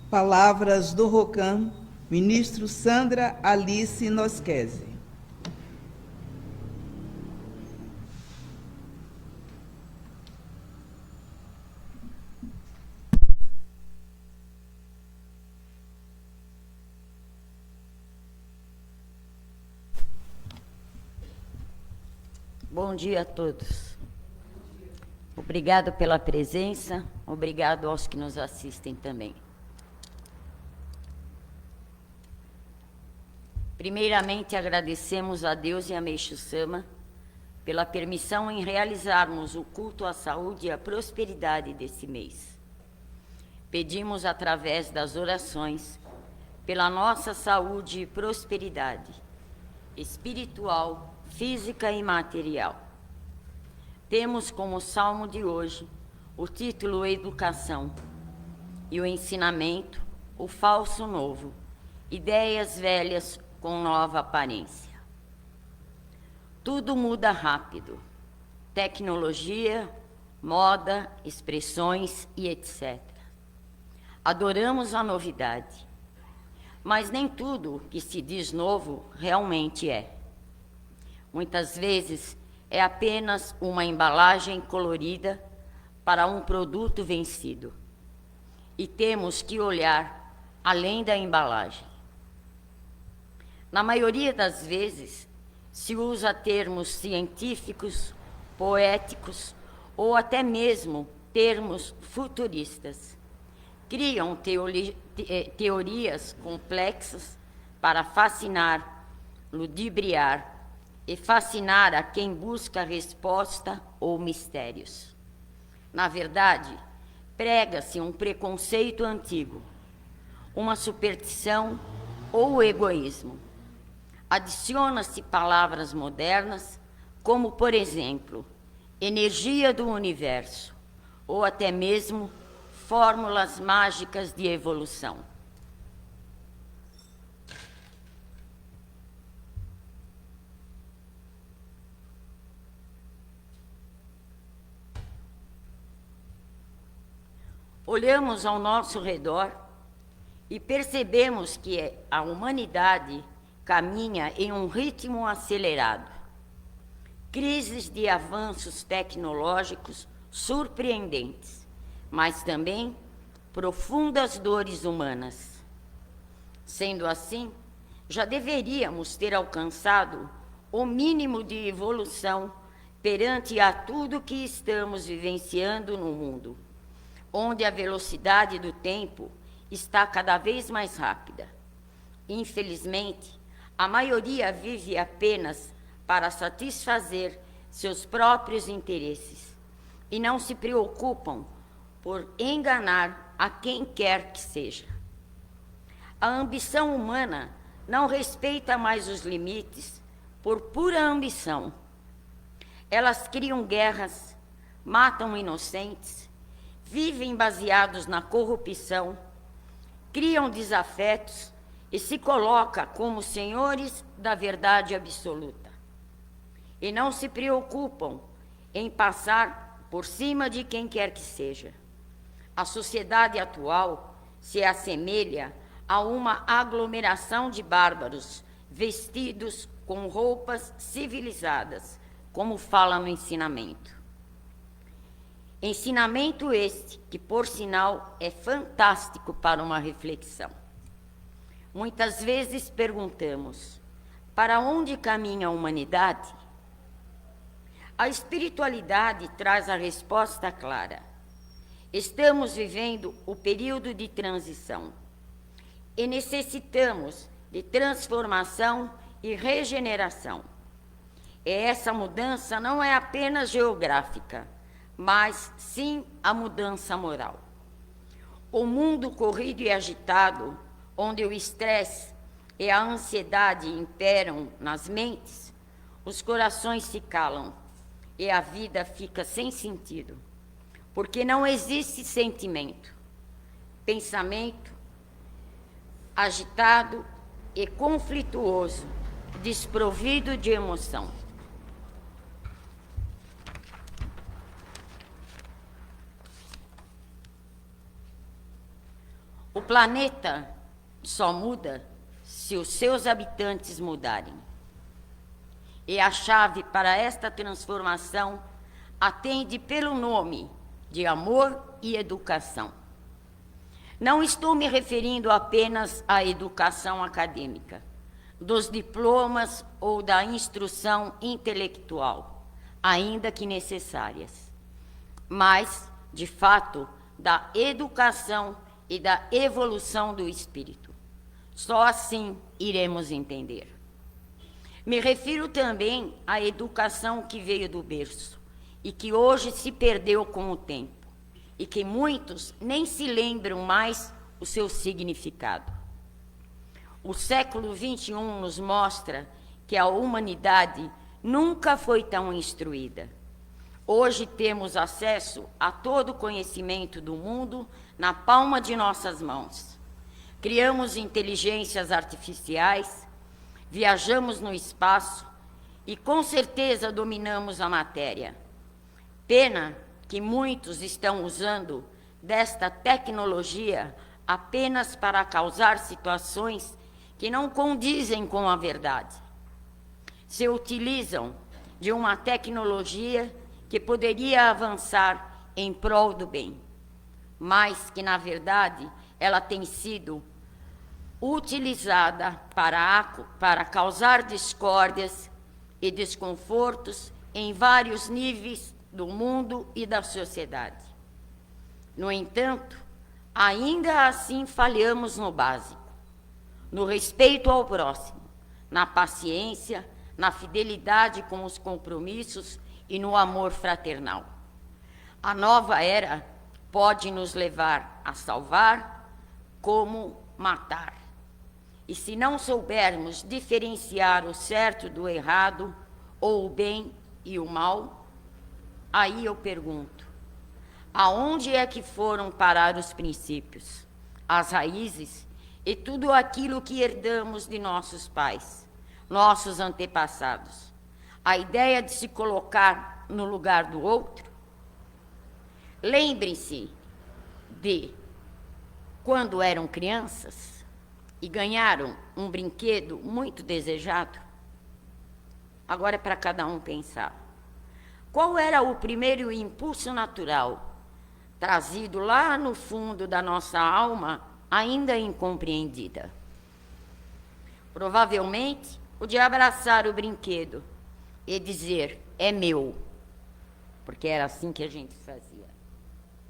Palavras do ROCAM, ministro Sandra Alice Nosquese. Bom dia a todos. Obrigado pela presença, obrigado aos que nos assistem também. Primeiramente, agradecemos a Deus e a Meixo Sama pela permissão em realizarmos o culto à saúde e à prosperidade desse mês. Pedimos, através das orações, pela nossa saúde e prosperidade espiritual, física e material. Temos como salmo de hoje o título Educação e o ensinamento, o falso novo, ideias velhas com nova aparência. Tudo muda rápido, tecnologia, moda, expressões e etc. Adoramos a novidade, mas nem tudo que se diz novo realmente é. Muitas vezes é apenas uma embalagem colorida para um produto vencido. E temos que olhar além da embalagem. Na maioria das vezes, se usa termos científicos, poéticos ou até mesmo termos futuristas. Criam teorias complexas para fascinar, ludibriar e fascinar a quem busca resposta ou mistérios. Na verdade, prega-se um preconceito antigo, uma superstição ou egoísmo. Adiciona-se palavras modernas, como, por exemplo, energia do universo, ou até mesmo fórmulas mágicas de evolução. Olhamos ao nosso redor e percebemos que a humanidade caminha em um ritmo acelerado. Crises de avanços tecnológicos surpreendentes, mas também profundas dores humanas. Sendo assim, já deveríamos ter alcançado o mínimo de evolução perante a tudo que estamos vivenciando no mundo, onde a velocidade do tempo está cada vez mais rápida. Infelizmente, a maioria vive apenas para satisfazer seus próprios interesses e não se preocupam por enganar a quem quer que seja. A ambição humana não respeita mais os limites por pura ambição. Elas criam guerras, matam inocentes, vivem baseados na corrupção, criam desafetos e se colocam como senhores da verdade absoluta. E não se preocupam em passar por cima de quem quer que seja. A sociedade atual se assemelha a uma aglomeração de bárbaros vestidos com roupas civilizadas, como fala no ensinamento. Ensinamento este que, por sinal, é fantástico para uma reflexão. Muitas vezes perguntamos, para onde caminha a humanidade? A espiritualidade traz a resposta clara. Estamos vivendo o período de transição e necessitamos de transformação e regeneração. E essa mudança não é apenas geográfica, mas sim a mudança moral. O mundo corrido e agitado, onde o estresse e a ansiedade imperam nas mentes, os corações se calam e a vida fica sem sentido, porque não existe sentimento, pensamento agitado e conflituoso, desprovido de emoção. O planeta só muda se os seus habitantes mudarem. E a chave para esta transformação atende pelo nome de amor e educação. Não estou me referindo apenas à educação acadêmica, dos diplomas ou da instrução intelectual, ainda que necessárias, mas, de fato, da educação e da evolução do espírito. Só assim iremos entender. Me refiro também à educação que veio do berço e que hoje se perdeu com o tempo e que muitos nem se lembram mais o seu significado. O século XXI nos mostra que a humanidade nunca foi tão instruída. Hoje temos acesso a todo o conhecimento do mundo na palma de nossas mãos. Criamos inteligências artificiais, viajamos no espaço e com certeza dominamos a matéria. Pena que muitos estão usando desta tecnologia apenas para causar situações que não condizem com a verdade. Se utilizam de uma tecnologia que poderia avançar em prol do bem, mas que, na verdade, ela tem sido utilizada para causar discórdias e desconfortos em vários níveis do mundo e da sociedade. No entanto, ainda assim falhamos no básico, no respeito ao próximo, na paciência, na fidelidade com os compromissos e no amor fraternal. A nova era pode nos levar a salvar como matar. E se não soubermos diferenciar o certo do errado, ou o bem e o mal, aí eu pergunto, aonde é que foram parar os princípios, as raízes e tudo aquilo que herdamos de nossos pais, nossos antepassados? A ideia de se colocar no lugar do outro? Lembrem-se de quando eram crianças e ganharam um brinquedo muito desejado. Agora é para cada um pensar. Qual era o primeiro impulso natural, trazido lá no fundo da nossa alma, ainda incompreendida? Provavelmente, o de abraçar o brinquedo e dizer, é meu, porque era assim que a gente fazia.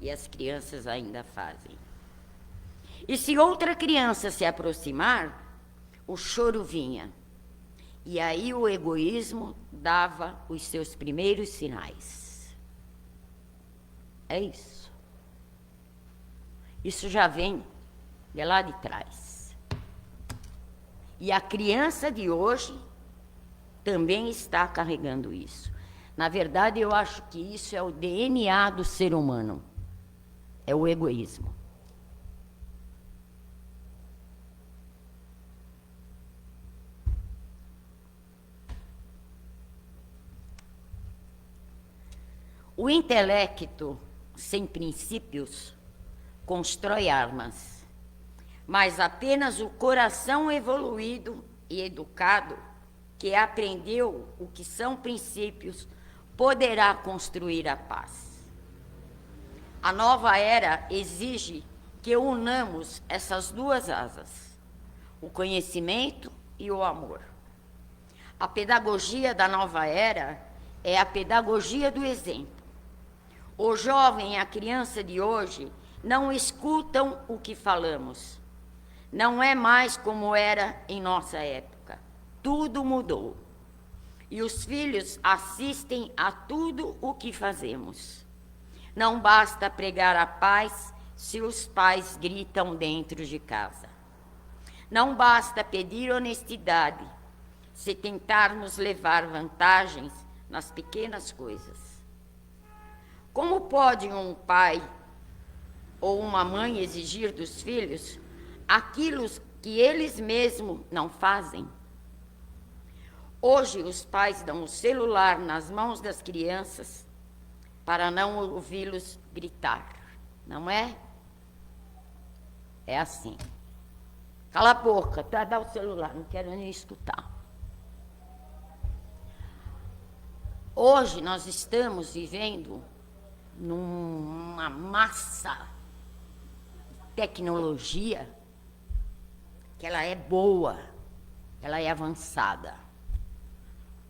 E as crianças ainda fazem. E se outra criança se aproximar, o choro vinha. E aí o egoísmo dava os seus primeiros sinais. É isso. Isso já vem de lá de trás. E a criança de hoje também está carregando isso. Na verdade, eu acho que isso é o DNA do ser humano. É o egoísmo. O intelecto sem princípios constrói armas, mas apenas o coração evoluído e educado, que aprendeu o que são princípios, poderá construir a paz. A nova era exige que unamos essas duas asas, o conhecimento e o amor. A pedagogia da nova era é a pedagogia do exemplo. O jovem e a criança de hoje não escutam o que falamos. Não é mais como era em nossa época. Tudo mudou. E os filhos assistem a tudo o que fazemos. Não basta pregar a paz se os pais gritam dentro de casa. Não basta pedir honestidade se tentarmos levar vantagens nas pequenas coisas. Como pode um pai ou uma mãe exigir dos filhos aquilo que eles mesmos não fazem? Hoje, os pais dão o celular nas mãos das crianças para não ouvi-los gritar, não é? É assim. Cala a boca, tá? Dá o celular, não quero nem escutar. Hoje nós estamos vivendo numa massa de tecnologia que ela é boa, ela é avançada.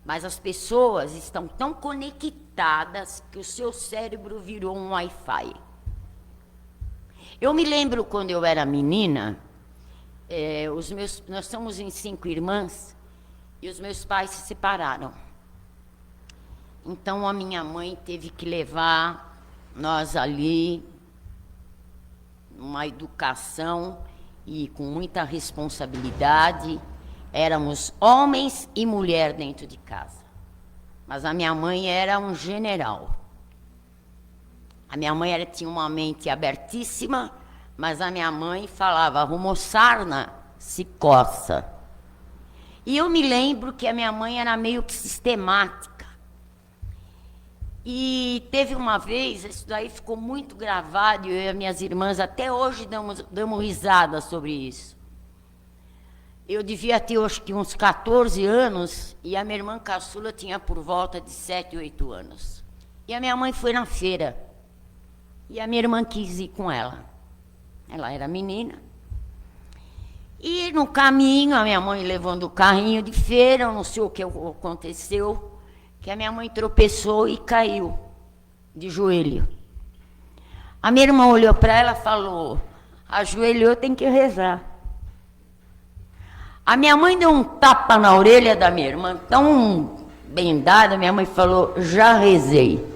Mas as pessoas estão tão conectadas que o seu cérebro virou um Wi-Fi. Eu me lembro quando eu era menina, nós somos em 5 irmãs, e os meus pais se separaram. Então a minha mãe teve que levar nós ali, numa educação e com muita responsabilidade. Éramos homens e mulher dentro de casa. Mas a minha mãe era um general. A minha mãe tinha uma mente abertíssima, mas a minha mãe falava, arrumou sarna, se coça. E eu me lembro que a minha mãe era meio que sistemática. E teve uma vez, isso daí ficou muito gravado, eu e as minhas irmãs até hoje damos risada sobre isso. Eu devia ter, acho que, uns 14 anos, e a minha irmã caçula tinha por volta de 7, 8 anos. E a minha mãe foi na feira, e a minha irmã quis ir com ela. Ela era menina. E no caminho, a minha mãe levando o carrinho de feira, eu não sei o que aconteceu, que a minha mãe tropeçou e caiu de joelho. A minha irmã olhou para ela e falou, ajoelhou, tem que rezar. A minha mãe deu um tapa na orelha da minha irmã, tão bem dada, minha mãe falou, já rezei.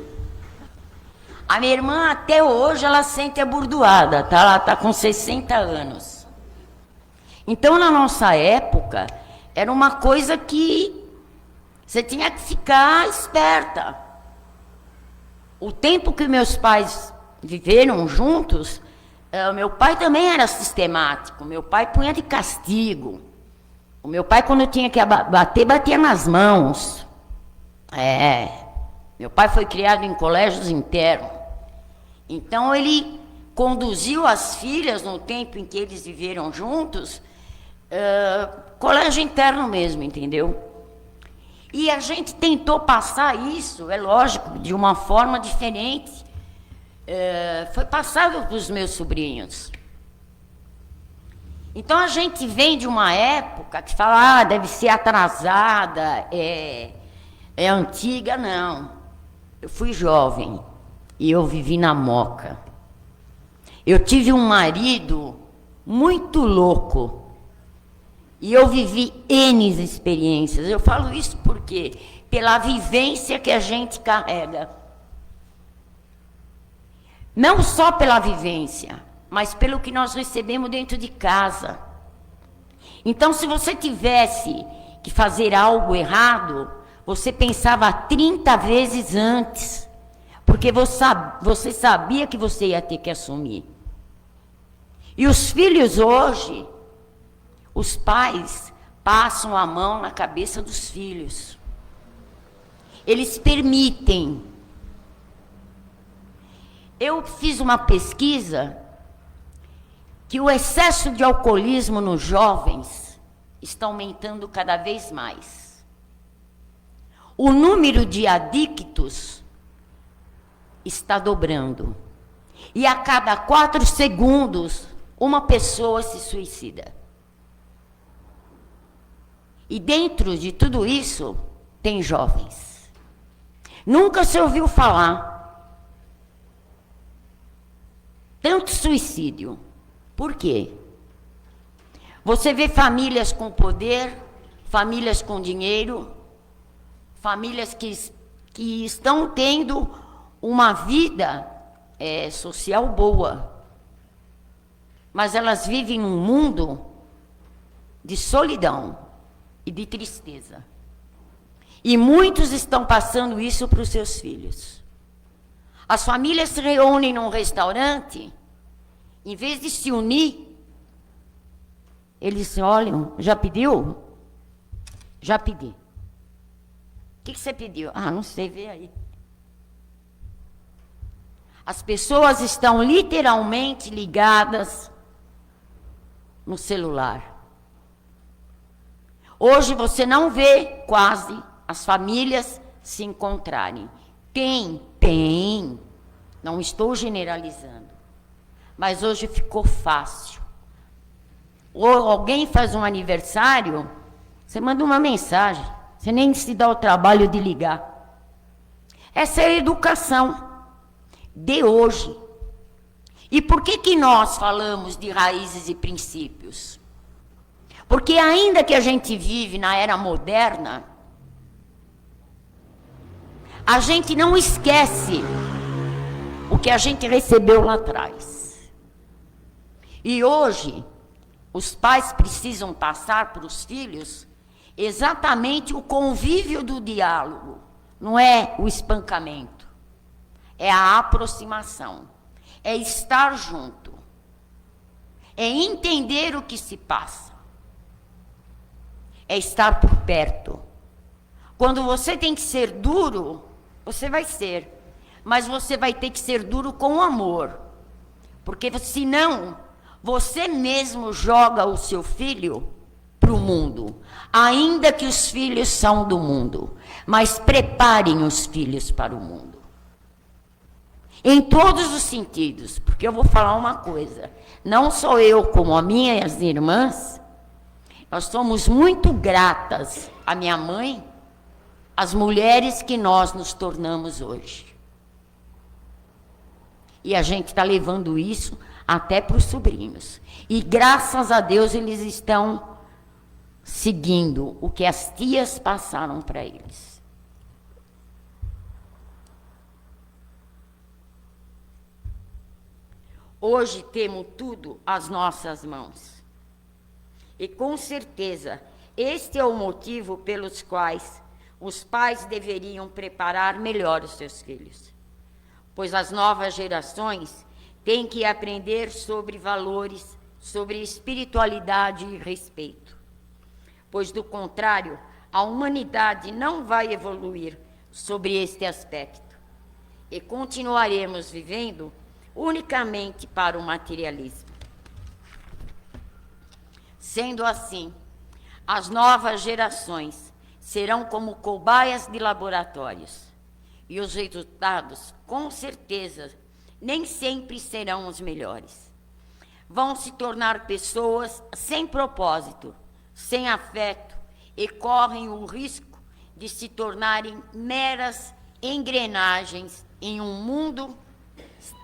A minha irmã, até hoje, ela sente abordoada, tá? Ela está com 60 anos. Então, na nossa época, era uma coisa que você tinha que ficar esperta. O tempo que meus pais viveram juntos, meu pai também era sistemático, meu pai punha de castigo. O meu pai, quando tinha que bater, batia nas mãos. Meu pai foi criado em colégios internos. Então, ele conduziu as filhas, no tempo em que eles viveram juntos, colégio interno mesmo, entendeu? E a gente tentou passar isso, é lógico, de uma forma diferente. Foi passado para os meus sobrinhos. Então, a gente vem de uma época que fala, deve ser atrasada, é antiga. Não. Eu fui jovem e eu vivi na Moca. Eu tive um marido muito louco e eu vivi N experiências. Eu falo isso porque pela vivência que a gente carrega. Não só pela vivência, mas pelo que nós recebemos dentro de casa. Então, se você tivesse que fazer algo errado, você pensava 30 vezes antes, porque você sabia que você ia ter que assumir. E os filhos hoje, os pais passam a mão na cabeça dos filhos. Eles permitem. Eu fiz uma pesquisa que o excesso de alcoolismo nos jovens está aumentando cada vez mais. O número de adictos está dobrando. E a cada 4 segundos, uma pessoa se suicida. E dentro de tudo isso, tem jovens. Nunca se ouviu falar tanto suicídio. Por quê? Você vê famílias com poder, famílias com dinheiro, famílias que estão tendo uma vida social boa, mas elas vivem num mundo de solidão e de tristeza. E muitos estão passando isso para os seus filhos. As famílias se reúnem num restaurante, em vez de se unir, eles se olham, já pediu? Já pedi. O que você pediu? Ah, não sei, vê aí. As pessoas estão literalmente ligadas no celular. Hoje você não vê quase as famílias se encontrarem. Tem. Não estou generalizando. Mas hoje ficou fácil. Ou alguém faz um aniversário, você manda uma mensagem. Você nem se dá o trabalho de ligar. Essa é a educação de hoje. E por que nós falamos de raízes e princípios? Porque ainda que a gente vive na era moderna, a gente não esquece o que a gente recebeu lá atrás. E hoje, os pais precisam passar para os filhos exatamente o convívio do diálogo. Não é o espancamento, é a aproximação, é estar junto, é entender o que se passa, é estar por perto. Quando você tem que ser duro, você vai ser, mas você vai ter que ser duro com amor, porque senão você mesmo joga o seu filho para o mundo, ainda que os filhos são do mundo, mas preparem os filhos para o mundo. Em todos os sentidos, porque eu vou falar uma coisa, não só eu, como a minha e as irmãs, nós somos muito gratas à minha mãe, às mulheres que nós nos tornamos hoje. E a gente está levando isso até para os sobrinhos. E graças a Deus eles estão seguindo o que as tias passaram para eles. Hoje temos tudo às nossas mãos. E com certeza, este é o motivo pelos quais os pais deveriam preparar melhor os seus filhos. Pois as novas gerações têm que aprender sobre valores, sobre espiritualidade e respeito. Pois, do contrário, a humanidade não vai evoluir sobre este aspecto. E continuaremos vivendo unicamente para o materialismo. Sendo assim, as novas gerações serão como cobaias de laboratórios, e os resultados, com certeza, nem sempre serão os melhores. Vão se tornar pessoas sem propósito, sem afeto, e correm o risco de se tornarem meras engrenagens em um mundo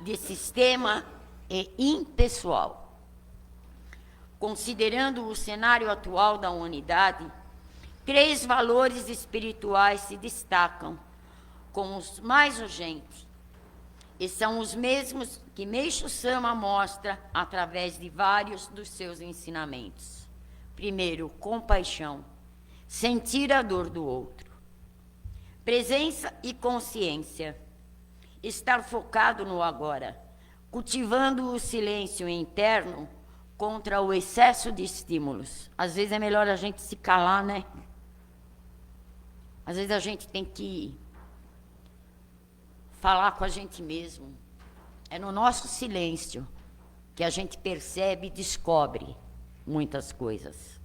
de sistema e impessoal. Considerando o cenário atual da humanidade, 3 valores espirituais se destacam como os mais urgentes, e são os mesmos que Meixo Sama mostra através de vários dos seus ensinamentos. Primeiro, compaixão, sentir a dor do outro. Presença e consciência, estar focado no agora, cultivando o silêncio interno contra o excesso de estímulos. Às vezes é melhor a gente se calar, né? Às vezes a gente tem que falar com a gente mesmo. É no nosso silêncio que a gente percebe e descobre muitas coisas.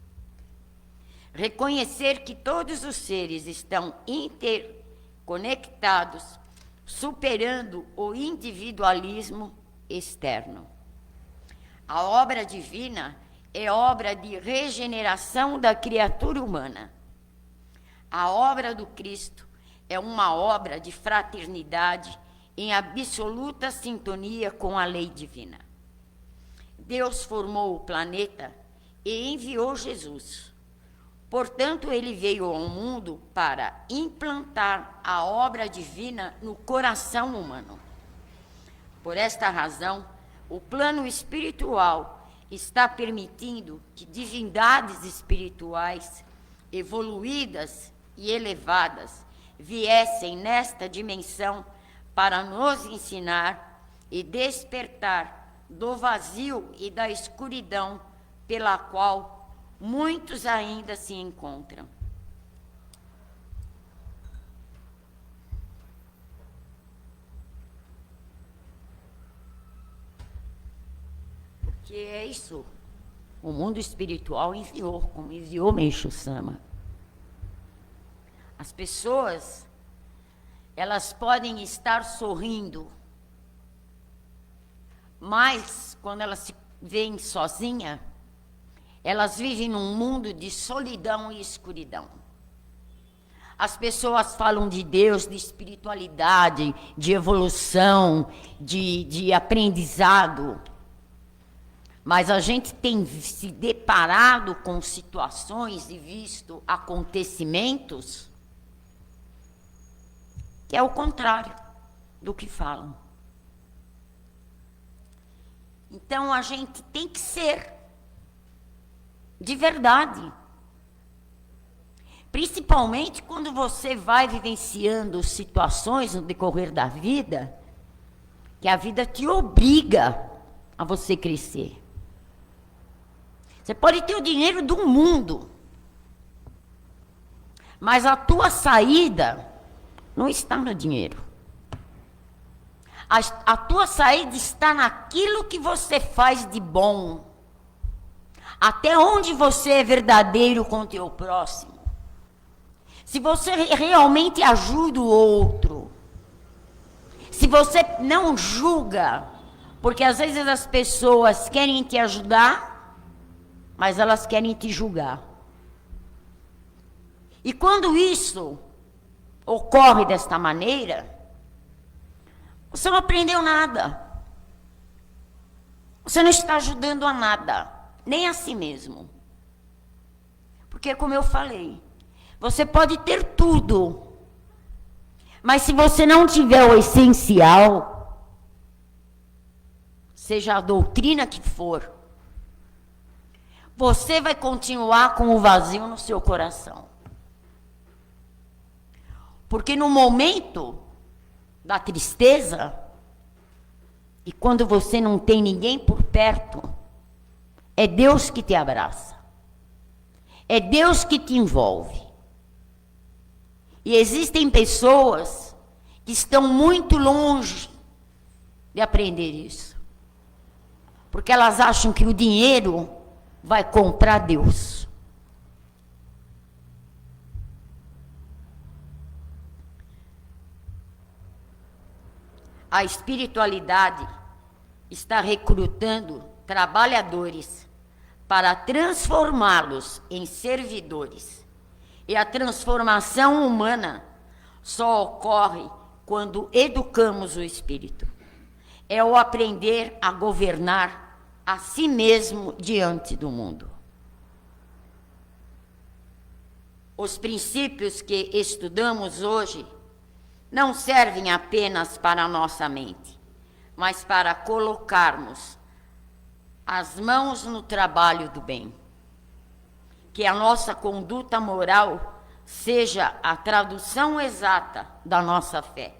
Reconhecer que todos os seres estão interconectados, superando o individualismo externo. A obra divina é obra de regeneração da criatura humana. A obra do Cristo é uma obra de fraternidade em absoluta sintonia com a lei divina. Deus formou o planeta e enviou Jesus. Portanto, ele veio ao mundo para implantar a obra divina no coração humano. Por esta razão, o plano espiritual está permitindo que divindades espirituais evoluídas e elevadas viessem nesta dimensão para nos ensinar e despertar do vazio e da escuridão pela qual muitos ainda se encontram. Porque é isso O mundo espiritual enviou, como enviou Meixo Sama. As pessoas, elas podem estar sorrindo, mas quando elas se veem sozinhas, elas vivem num mundo de solidão e escuridão. As pessoas falam de Deus, de espiritualidade, de evolução, de aprendizado. Mas a gente tem se deparado com situações e visto acontecimentos que é o contrário do que falam. Então a gente tem que ser de verdade. Principalmente quando você vai vivenciando situações no decorrer da vida, que a vida te obriga a você crescer. Você pode ter o dinheiro do mundo, mas a tua saída não está no dinheiro. A tua saída está naquilo que você faz de bom. Até onde você é verdadeiro com o teu próximo. Se você realmente ajuda o outro. Se você não julga, porque às vezes as pessoas querem te ajudar, mas elas querem te julgar. E quando isso ocorre desta maneira, você não aprendeu nada. Você não está ajudando a nada, nem a si mesmo. Porque, como eu falei, você pode ter tudo, mas se você não tiver o essencial, seja a doutrina que for, você vai continuar com o vazio no seu coração. Porque no momento da tristeza, e quando você não tem ninguém por perto, é Deus que te abraça. É Deus que te envolve. E existem pessoas que estão muito longe de aprender isso. Porque elas acham que o dinheiro vai comprar Deus. A espiritualidade está recrutando trabalhadores para transformá-los em servidores. E a transformação humana só ocorre quando educamos o espírito. É o aprender a governar a si mesmo diante do mundo. Os princípios que estudamos hoje não servem apenas para a nossa mente, mas para colocarmos as mãos no trabalho do bem. Que a nossa conduta moral seja a tradução exata da nossa fé.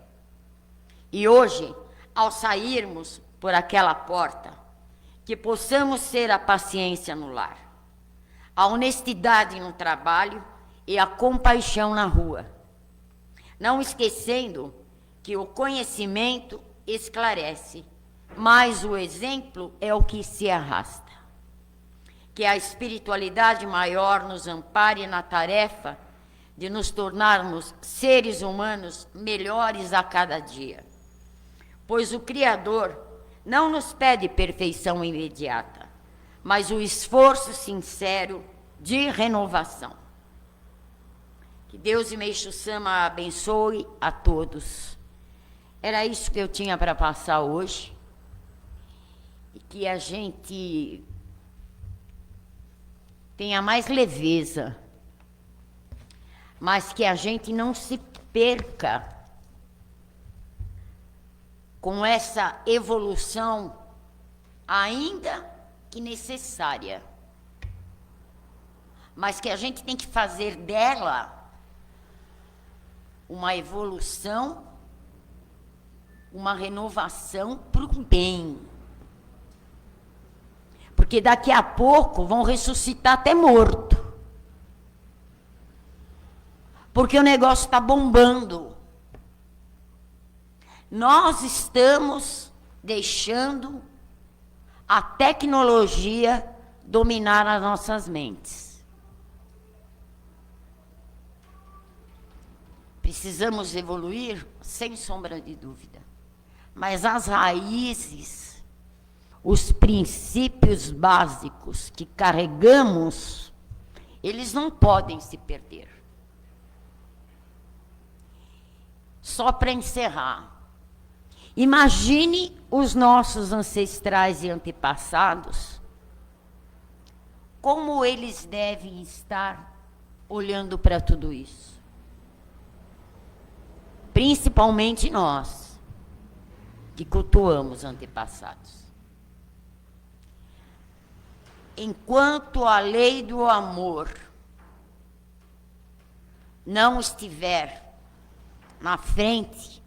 E hoje, ao sairmos por aquela porta, que possamos ser a paciência no lar, a honestidade no trabalho e a compaixão na rua. Não esquecendo que o conhecimento esclarece, mas o exemplo é o que se arrasta. Que a espiritualidade maior nos ampare na tarefa de nos tornarmos seres humanos melhores a cada dia. Pois o Criador não nos pede perfeição imediata, mas o esforço sincero de renovação. Que Deus e Meixo Sama abençoe a todos. Era isso que eu tinha para passar hoje. E que a gente tenha mais leveza, mas que a gente não se perca com essa evolução ainda que necessária, mas que a gente tem que fazer dela uma evolução, uma renovação para o bem. Porque daqui a pouco vão ressuscitar até morto. Porque o negócio está bombando. Nós estamos deixando a tecnologia dominar as nossas mentes. Precisamos evoluir, sem sombra de dúvida. Mas as raízes, os princípios básicos que carregamos, eles não podem se perder. Só para encerrar, imagine os nossos ancestrais e antepassados, como eles devem estar olhando para tudo isso. Principalmente nós, que cultuamos antepassados. Enquanto a lei do amor não estiver na frente,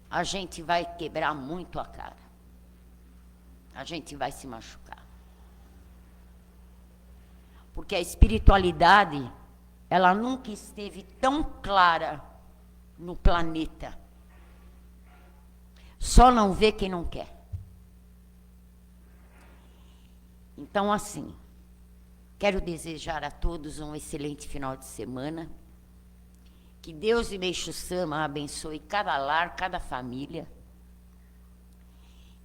a gente vai quebrar muito a cara. A gente vai se machucar. Porque a espiritualidade, ela nunca esteve tão clara no planeta. Só não vê quem não quer. Então, assim, quero desejar a todos um excelente final de semana. Que Deus e Meixo Sama abençoe cada lar, cada família.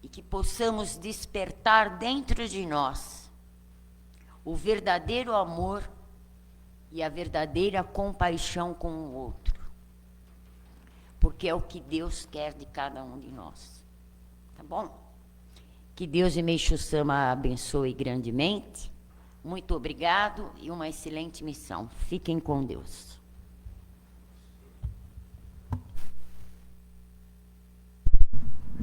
E que possamos despertar dentro de nós o verdadeiro amor e a verdadeira compaixão com o outro. Porque é o que Deus quer de cada um de nós. Tá bom? Que Deus e Meixo Sama abençoe grandemente. Muito obrigado e uma excelente missão. Fiquem com Deus.